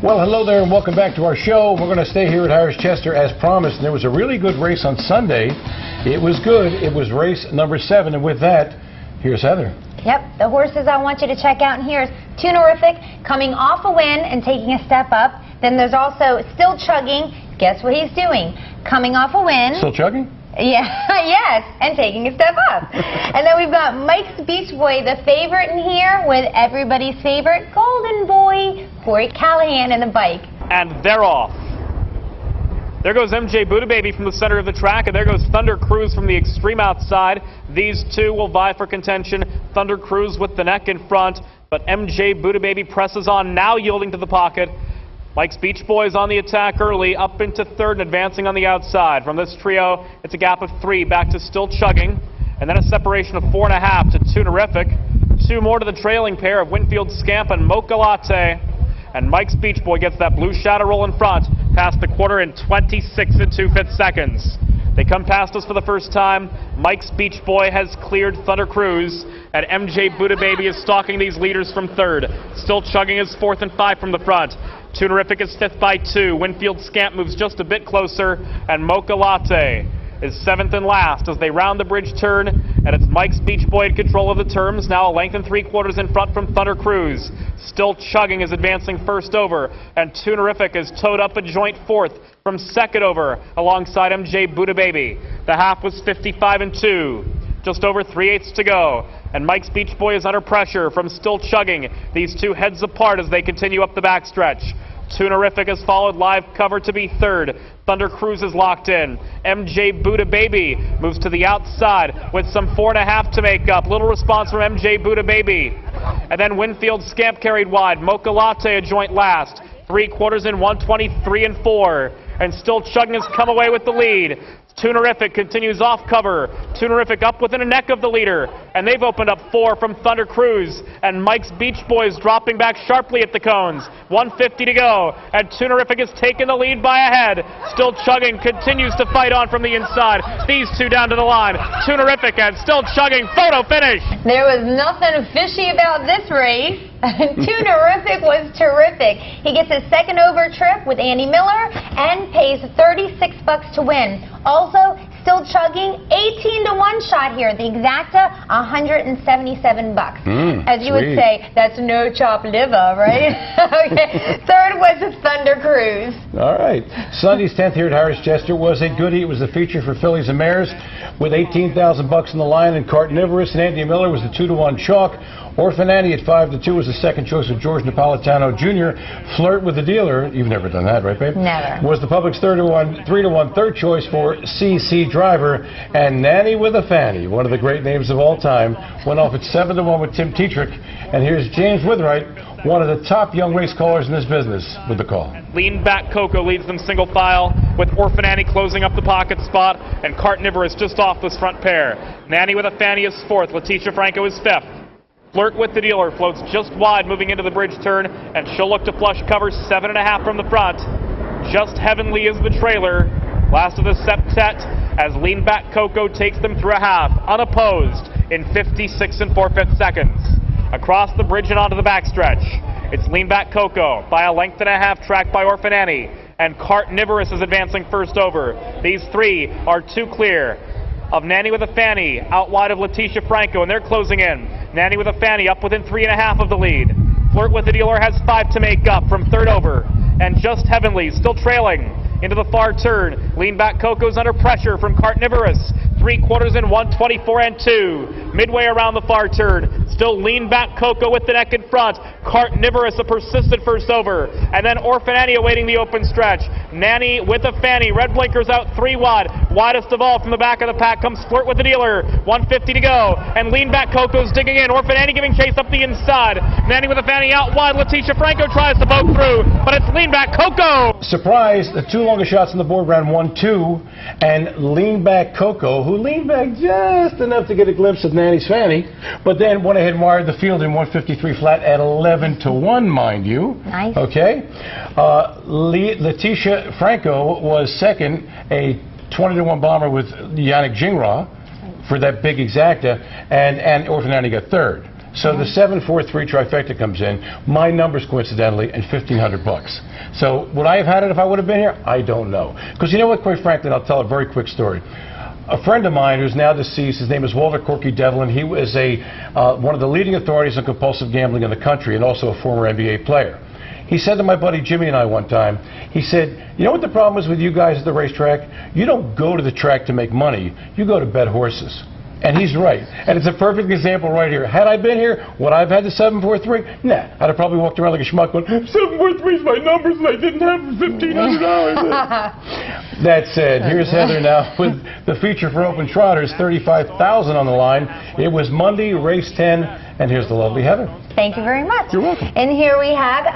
Well, hello there and welcome back to our show. We're going to stay here at Harrah's Chester as promised. And there was a really good race on Sunday. It was good. It was race number 7. And with that, here's Heather. Yep, the horses I want you to check out in here is Tunearific, coming off a win and taking a step up. Then there's also Still Chugging. Guess what he's doing? Coming off a win. Still chugging? Yeah, yes, and taking a step up. And then we've got Mike's Beachboy, the favorite in here, with everybody's favorite Golden Boy, Corey Callahan, and the bike. And they're off. There goes Mjbudah from the center of the track, and there goes Thunder Cruise from the extreme outside. These two will vie for contention. Thunder Cruise with the neck in front, but Mjbudah presses on, now yielding to the pocket. Mike's Beachboy is on the attack early, up into third and advancing on the outside. From this trio, it's a gap of 3 back to Still Chugging, and then a separation of 4.5 to Tunearific. 2 more to the trailing pair of Winfield Scamp and Mocha Latte. And Mike's Beachboy gets that blue shadow roll in front, past the quarter in 26 2/5 seconds. They come past us for the first time. Mike's Beachboy has cleared Thunder Cruise, and Mjbudah is stalking these leaders from third. Still Chugging is 4th and 5 from the front. Tunearific is 5th by 2. Winfield Scamp moves just a bit closer, and Mocha Latte is 7th and last as they round the bridge turn, and it's Mike's Beachboy in control of the terms, now a length and 3/4 in front from Thunder Cruise. Still Chugging is advancing first over, and Tunearific is towed up a joint 4th from second over alongside Mjbudah. The half was 55 and 2. Just over 3/8 to go, and Mike's Beachboy is under pressure from Still Chugging. These two heads apart as they continue up the backstretch. Tunearific has followed live cover to be third. Thunder Cruise is locked in. Mjbudah moves to the outside with some 4.5 to make up. Little response from Mjbudah. And then Winfield Scamp carried wide. Mocha Latte a joint last. 3/4 in 123 and 4. And Still Chugging has come away with the lead. Tunearific continues off cover. Tunearific up within a neck of the leader, and they've opened up 4 from Thunder Cruise, and Mike's Beachboy is dropping back sharply at the cones. 150 to go, and Tunearific has taken the lead by a head. Still Chugging continues to fight on from the inside. These two down to the line. Tunearific and Still Chugging, photo finish. There was nothing fishy about this race. Tunearific was terrific. He gets his second over trip with Andy Miller and pays $36 to win. Also, Still Chugging, 18 to 1 shot here. The exacta, $177. As you would say, that's no chop liver, right? Okay. Third was Thunder Cruise. All right. Sunday's 10th here at Harrah's Chester was a goodie. It was the feature for fillies and mares with $18,000 in the line, and Carnivorous and Andy Miller was the 2 to 1 chalk. Orphan Annie at 5 to 2 was the second choice of George Napolitano Jr. Flirt with the Dealer, you've never done that, right, babe? Never. Was the public's 3 to 1 third choice for CC Driver, and Nanny with a Fanny, one of the great names of all time, went off at 7 to 1 with Tim Tetrick. And here's James Withright, one of the top young race callers in this business, with the call. Leanback CoCo leads them single file, with Orphan Annie closing up the pocket spot, and Carnivorous just off this front pair. Nanny with a Fanny is 4th, Letitia Franco is 5th. Flirt with the Dealer floats just wide moving into the bridge turn, and she'll look to flush cover 7.5 from the front. Just Heavenly is the trailer. Last of the septet as Leanback CoCo takes them through a half, unopposed, in 56 4/5 seconds. Across the bridge and onto the backstretch, it's Leanback CoCo by a length and a half, tracked by Orphan Annie, and Carnivorous is advancing first over. These three are 2 clear of Nanny with a Fanny, out wide of Letitia Franco, and they're closing in. Nanny with a Fanny up within 3.5 of the lead. Flirt with the Dealer has 5 to make up from third over, and Just Heavenly still trailing into the far turn. Leanback CoCo's under pressure from Carnivorous. 3/4 in 124 and 2. Midway around the far turn, still Leanback CoCo with the neck in front. Carnivorous a persistent first over, and then Orphan Annie awaiting the open stretch. Nanny with a Fanny, red blinkers out 3 wide. Widest of all from the back of the pack comes Flirt with the Dealer. 150 to go, and Leanback CoCo's digging in. Orphan Annie giving chase up the inside. Nanny with a Fanny out wide. Letitia Franco tries to poke through, but it's Leanback CoCo. Surprise, the 2 longest shots on the board ran 1-2, and Leanback CoCo, who leaned back just enough to get a glimpse of Nanny's Fanny, but then went ahead and wired the field in 153 flat at 11 to 1, mind you. Nice. Okay. Letitia Franco was second, a 20 to 1 bomber with Yannick Gingras for that big exacta, and Orphan Annie got third. So the 743 trifecta comes in, my numbers coincidentally, and $1,500. So would I have had it if I would have been here? I don't know. Because you know what, quite frankly, I'll tell a very quick story. A friend of mine who's now deceased, his name is Walter Corky Devlin. He was one of the leading authorities on compulsive gambling in the country and also a former NBA player. He said to my buddy Jimmy and I one time, he said, you know what the problem is with you guys at the racetrack? You don't go to the track to make money, you go to bet horses. And he's right. And it's a perfect example right here. Had I been here, would I have had the 743? Nah. I'd have probably walked around like a schmuck going, 743 is my numbers and I didn't have $1,500. That said, here's Heather now with the feature for Open Trotters, $35,000 on the line. It was Monday, race 10, and here's the lovely Heather. Thank you very much. You're welcome. And here we have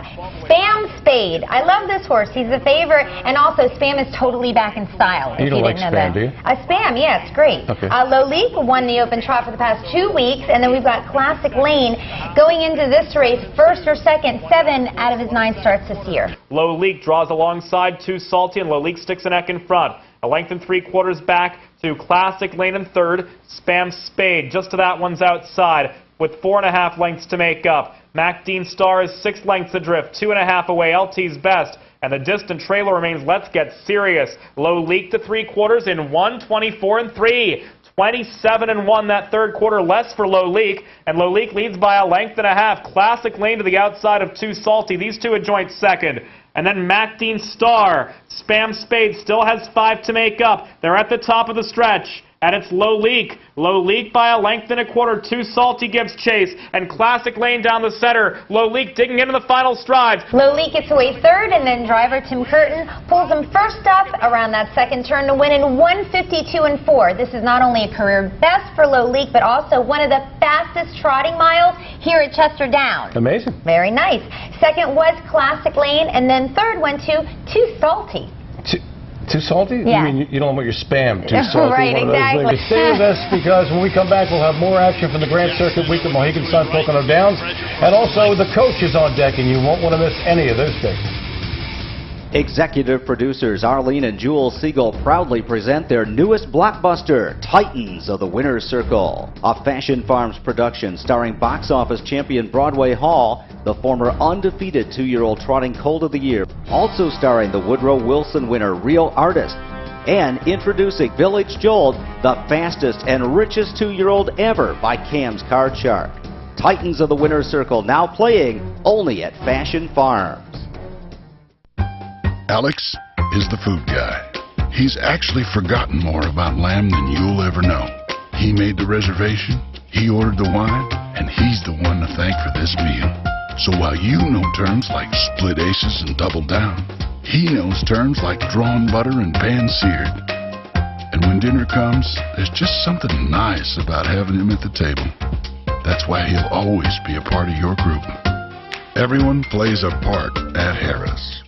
Spam Spade. I love this horse. He's a favorite, and also Spam is totally back in style. You don't like Spam, do you? Spam, yeah, it's great. Okay. Lolique won the Open Trot for the past 2 weeks, and then we've got Classic Lane going into this race, first or second, 7 out of his 9 starts this year. Lolique draws alongside Too Salty, and Lolique sticks a neck in front. A length and 3/4 back to Classic Lane in third. Spam Spade just to that one's outside with 4.5 lengths to make up. Mac Dean Star is 6 lengths adrift, 2.5 away. LT's best. And the distant trailer remains Let's Get Serious. Lolique to 3/4 in 1:24 3. 27-1 that third quarter, less for Lolique, and Lolique leads by a length and a half. Classic Lane to the outside of Too Salty. These two a joint second. And then Mac Dean Star. Spam Spade still has 5 to make up. They're at the top of the stretch. And it's Lolique. Lolique by a length and a quarter. Too Salty gives chase. And Classic Lane down the center. Lolique digging into the final stride. Lolique gets away third, and then driver Tim Curtin pulls him first up around that second turn to win in 1:52.4. This is not only a career best for Lolique, but also one of the fastest trotting miles here at Chester Downs. Amazing. Very nice. Second was Classic Lane, and then third went to Too Salty. Too salty? Yeah. You mean you don't want your spam too salty? Right, exactly. Stay with us because when we come back, we'll have more action from the Grand Circuit Week at Mohegan Sun Pocono Downs. And also the coach is on deck, and you won't want to miss any of those things. Executive producers Arlene and Jules Siegel proudly present their newest blockbuster, Titans of the Winner's Circle, a Fashion Farms production starring box office champion Broadway Hall, the former undefeated 2-year-old trotting colt of the year, also starring the Woodrow Wilson winner Real Artist, and introducing Village Jolt, the fastest and richest 2-year-old ever by Cam's Card Shark. Titans of the Winner's Circle now playing only at Fashion Farms. Alex is the food guy. He's actually forgotten more about lamb than you'll ever know. He made the reservation, he ordered the wine, and he's the one to thank for this meal. So while you know terms like split aces and double down, he knows terms like drawn butter and pan-seared. And when dinner comes, there's just something nice about having him at the table. That's why he'll always be a part of your group. Everyone plays a part at Harrah's.